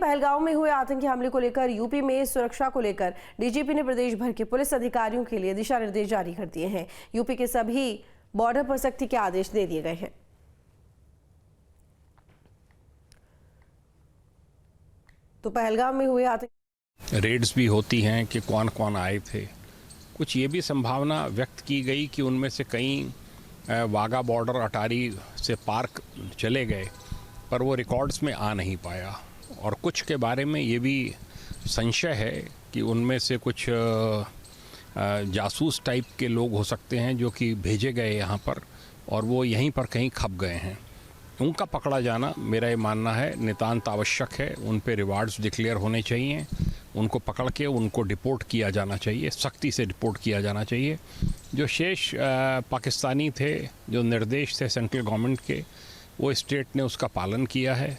पहलगाम में हुए आतंकी हमले को लेकर यूपी में सुरक्षा को लेकर डीजीपी ने प्रदेश भर के पुलिस अधिकारियों के लिए दिशा निर्देश जारी कर दिए हैं। यूपी के सभी बॉर्डर पर सख्ती के आदेश दे दिए गए हैं। तो पहलगाम में हुए आतंकी रेड्स भी होती हैं कि कौन कौन आए थे। कुछ ये भी संभावना व्यक्त की गई कि उनमें से कई वाघा बॉर्डर अटारी से पार्क चले गए, पर वो रिकॉर्ड्स में आ नहीं पाया। और कुछ के बारे में ये भी संशय है कि उनमें से कुछ जासूस टाइप के लोग हो सकते हैं जो कि भेजे गए यहाँ पर और वो यहीं पर कहीं खप गए हैं। उनका पकड़ा जाना मेरा ये मानना है नितांत आवश्यक है। उन पे रिवार्ड्स डिक्लेयर होने चाहिए, उनको पकड़ के उनको डिपोर्ट किया जाना चाहिए, सख्ती से डिपोर्ट किया जाना चाहिए। जो शेष पाकिस्तानी थे, जो निर्देश थे सेंट्रल गवर्नमेंट के, वो स्टेट ने उसका पालन किया है।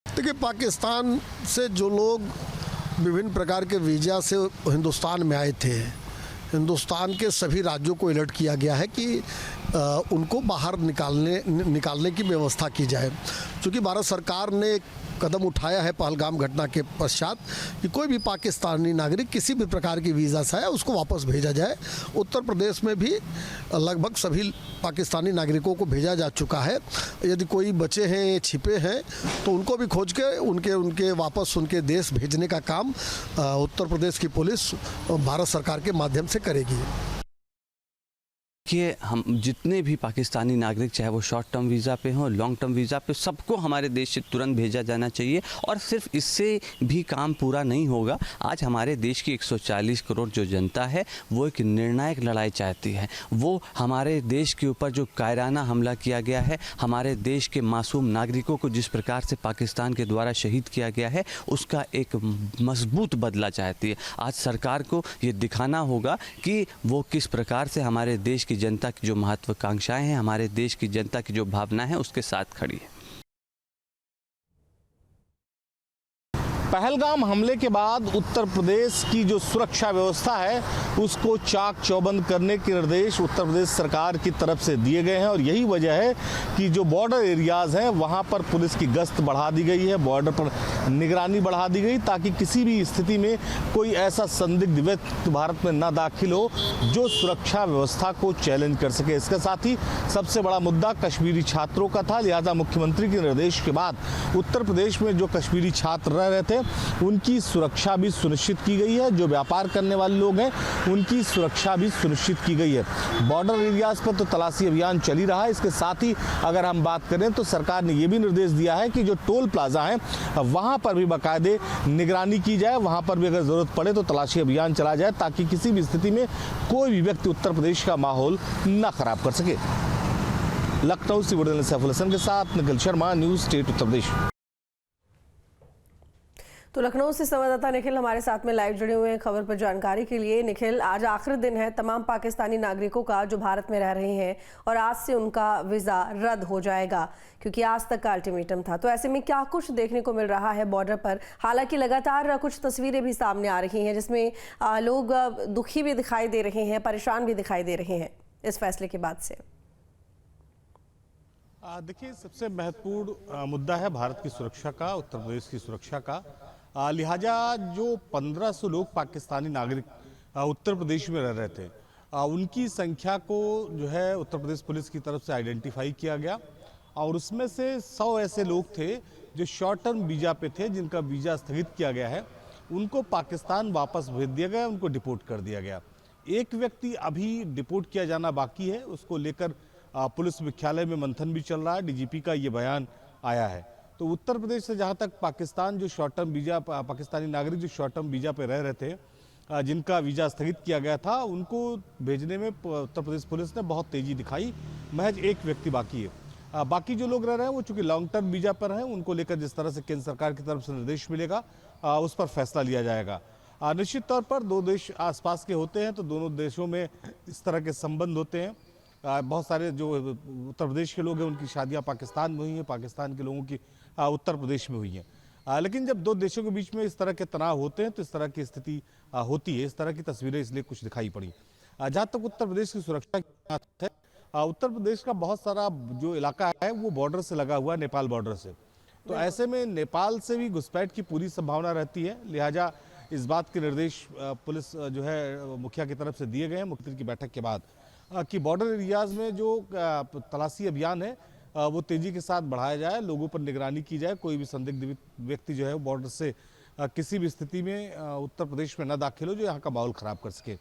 देखिए, पाकिस्तान से जो लोग विभिन्न प्रकार के वीज़ा से हिंदुस्तान में आए थे, हिंदुस्तान के सभी राज्यों को अलर्ट किया गया है कि उनको बाहर निकालने की व्यवस्था की जाए। क्योंकि भारत सरकार ने एक कदम उठाया है पहलगाम घटना के पश्चात कि कोई भी पाकिस्तानी नागरिक किसी भी प्रकार की वीज़ा से आया उसको वापस भेजा जाए। उत्तर प्रदेश में भी लगभग सभी पाकिस्तानी नागरिकों को भेजा जा चुका है। यदि कोई बचे हैं, छिपे हैं, तो उनको भी खोज के उनके वापस उनके देश भेजने का काम उत्तर प्रदेश की पुलिस भारत सरकार के माध्यम से करेगी। कि हम जितने भी पाकिस्तानी नागरिक, चाहे वो शॉर्ट टर्म वीज़ा पे हों, लॉन्ग टर्म वीज़ा पे, सबको हमारे देश से तुरंत भेजा जाना चाहिए। और सिर्फ इससे भी काम पूरा नहीं होगा। आज हमारे देश की 140 करोड़ जो जनता है वो एक निर्णायक लड़ाई चाहती है। वो हमारे देश के ऊपर जो कायराना हमला किया गया है, हमारे देश के मासूम नागरिकों को जिस प्रकार से पाकिस्तान के द्वारा शहीद किया गया है, उसका एक मजबूत बदला चाहती है। आज सरकार को ये दिखाना होगा कि वो किस प्रकार से हमारे देश की जनता की जो महत्वाकांक्षाएं हैं, हमारे देश की जनता की जो भावना है, उसके साथ खड़ी है। पहलगाम हमले के बाद उत्तर प्रदेश की जो सुरक्षा व्यवस्था है उसको चाक चौबंद करने के निर्देश उत्तर प्रदेश सरकार की तरफ से दिए गए हैं। और यही वजह है कि जो बॉर्डर एरियाज़ हैं वहाँ पर पुलिस की गश्त बढ़ा दी गई है, बॉर्डर पर निगरानी बढ़ा दी गई, ताकि किसी भी स्थिति में कोई ऐसा संदिग्ध व्यक्ति भारत में ना दाखिल हो जो सुरक्षा व्यवस्था को चैलेंज कर सके। इसके साथ ही सबसे बड़ा मुद्दा कश्मीरी छात्रों का था, लिहाजा मुख्यमंत्री के निर्देश के बाद उत्तर प्रदेश में जो कश्मीरी छात्र रह रहे थे उनकी सुरक्षा भी सुनिश्चित की गई है। जो व्यापार करने वाले लोग हैं उनकी सुरक्षा भी सुनिश्चित की गई है। बॉर्डर एरियाज पर तो तलाशी अभियान चल ही रहा है। इसके साथ ही अगर हम बात करें तो सरकार ने यह भी निर्देश दिया है कि जो टोल प्लाजा हैं वहां पर भी बाकायदे निगरानी की जाए, वहां पर भी अगर जरूरत पड़े तो तलाशी अभियान चलाया जाए, ताकि किसी भी स्थिति में कोई भी व्यक्ति उत्तर प्रदेश का माहौल न खराब कर सके। लखनऊ से वीडियो सैफुल हसन के साथ निखिल शर्मा, न्यूज़ स्टेट उत्तर प्रदेश। तो लखनऊ से संवाददाता निखिल हमारे साथ में लाइव जुड़े हुए हैं खबर पर जानकारी के लिए। निखिल, आज आखिरी दिन है तमाम पाकिस्तानी नागरिकों का जो भारत में रह रहे हैं, और आज से उनका वीज़ा रद्द हो जाएगा क्योंकि आज तक का अल्टीमेटम था। तो ऐसे में क्या कुछ देखने को मिल रहा है बॉर्डर पर? हालांकि लगातार कुछ तस्वीरें भी सामने आ रही हैं जिसमें लोग दुखी भी दिखाई दे रहे हैं, परेशान भी दिखाई दे रहे हैं इस फैसले के बाद से। देखिए, सबसे महत्वपूर्ण मुद्दा है भारत की सुरक्षा का, उत्तर प्रदेश की सुरक्षा का। लिहाजा जो 1500 लोग पाकिस्तानी नागरिक उत्तर प्रदेश में रह रहे थे, उनकी संख्या को जो है उत्तर प्रदेश पुलिस की तरफ से आइडेंटिफाई किया गया और उसमें से 100 ऐसे लोग थे जो शॉर्ट टर्म वीज़ा पे थे, जिनका वीज़ा स्थगित किया गया है। उनको पाकिस्तान वापस भेज दिया गया, उनको डिपोर्ट कर दिया गया। एक व्यक्ति अभी डिपोर्ट किया जाना बाकी है, उसको लेकर पुलिस मुख्यालय में मंथन भी चल रहा है। डीजीपी का ये बयान आया है। तो उत्तर प्रदेश से जहाँ तक पाकिस्तान जो शॉर्ट टर्म वीज़ा, पाकिस्तानी नागरिक जो शॉर्ट टर्म वीज़ा पे रह रहे थे, जिनका वीज़ा स्थगित किया गया था, उनको भेजने में उत्तर प्रदेश पुलिस ने बहुत तेज़ी दिखाई। महज एक व्यक्ति बाकी है। बाकी जो लोग रह रहे हैं वो चूँकि लॉन्ग टर्म वीज़ा पर हैं, उनको लेकर जिस तरह से केंद्र सरकार की तरफ से निर्देश मिलेगा उस पर फैसला लिया जाएगा। निश्चित तौर पर दो देश आसपास के होते हैं तो दोनों देशों में इस तरह के संबंध होते हैं। बहुत सारे जो उत्तर प्रदेश के लोग हैं उनकी शादियां पाकिस्तान में हुई हैं, पाकिस्तान के लोगों की उत्तर प्रदेश में हुई हैं। लेकिन जब दो देशों के बीच में इस तरह के तनाव होते हैं तो इस तरह की स्थिति होती है। इस तरह की तस्वीरें इसलिए कुछ दिखाई पड़ी। जहाँ तक उत्तर प्रदेश की सुरक्षा की बात है, उत्तर प्रदेश का बहुत सारा जो इलाका है वो बॉर्डर से लगा हुआ है, नेपाल बॉर्डर से। तो ऐसे में नेपाल से भी घुसपैठ की पूरी संभावना रहती है। लिहाजा इस बात के निर्देश पुलिस जो है मुखिया की तरफ से दिए गए हैं मुख्यमंत्री की बैठक के बाद कि बॉर्डर एरियाज में जो तलाशी अभियान है वो तेजी के साथ बढ़ाया जाए, लोगों पर निगरानी की जाए, कोई भी संदिग्ध व्यक्ति जो है बॉर्डर से किसी भी स्थिति में उत्तर प्रदेश में न दाखिल हो जो यहाँ का माहौल खराब कर सके।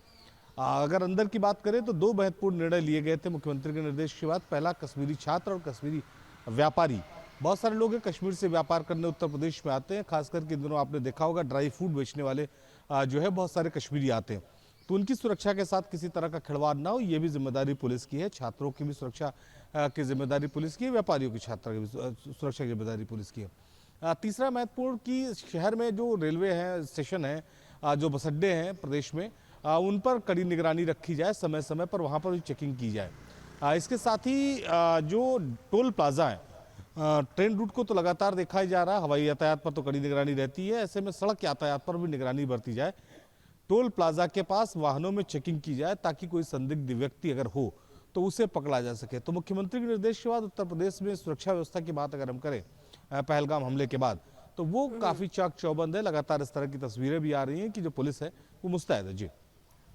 अगर अंदर की बात करें तो दो महत्वपूर्ण निर्णय लिए गए थे मुख्यमंत्री के निर्देश के बाद। पहला, कश्मीरी छात्र और कश्मीरी व्यापारी, बहुत सारे लोग कश्मीर से व्यापार करने उत्तर प्रदेश में आते हैं, खासकर के दिनों आपने देखा होगा ड्राई फ्रूट बेचने वाले जो है बहुत सारे कश्मीरी आते हैं, तो उनकी सुरक्षा के साथ किसी तरह का खिलवाड़ ना हो, ये भी जिम्मेदारी पुलिस की है। छात्रों की भी सुरक्षा की जिम्मेदारी पुलिस की है, व्यापारियों की छात्रों की भी सुरक्षा की जिम्मेदारी पुलिस की है। तीसरा महत्वपूर्ण कि शहर में जो रेलवे है, स्टेशन है, जो बस अड्डे हैं प्रदेश में, उन पर कड़ी निगरानी रखी जाए, समय समय पर वहाँ पर भी चेकिंग की जाए। इसके साथ ही जो टोल प्लाजा है, ट्रेन रूट को तो लगातार देखा ही जा रहा है, हवाई यातायात पर तो कड़ी निगरानी रहती है, ऐसे में सड़क यातायात पर भी निगरानी बरती जाए। टोल प्लाजा के पास वाहनों में चेकिंग की जाए ताकि कोई संदिग्ध व्यक्ति अगर हो तो उसे पकड़ा जा सके। तो मुख्यमंत्री के निर्देश के बाद उत्तर प्रदेश में सुरक्षा व्यवस्था की बात अगर हम करें पहलगाम हमले के बाद, तो वो काफ़ी चाक चौबंद है। लगातार इस तरह की तस्वीरें भी आ रही हैं कि जो पुलिस है वो मुस्तैद है। जी,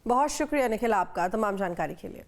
बहुत शुक्रिया निखिल आपका तमाम जानकारी के लिए।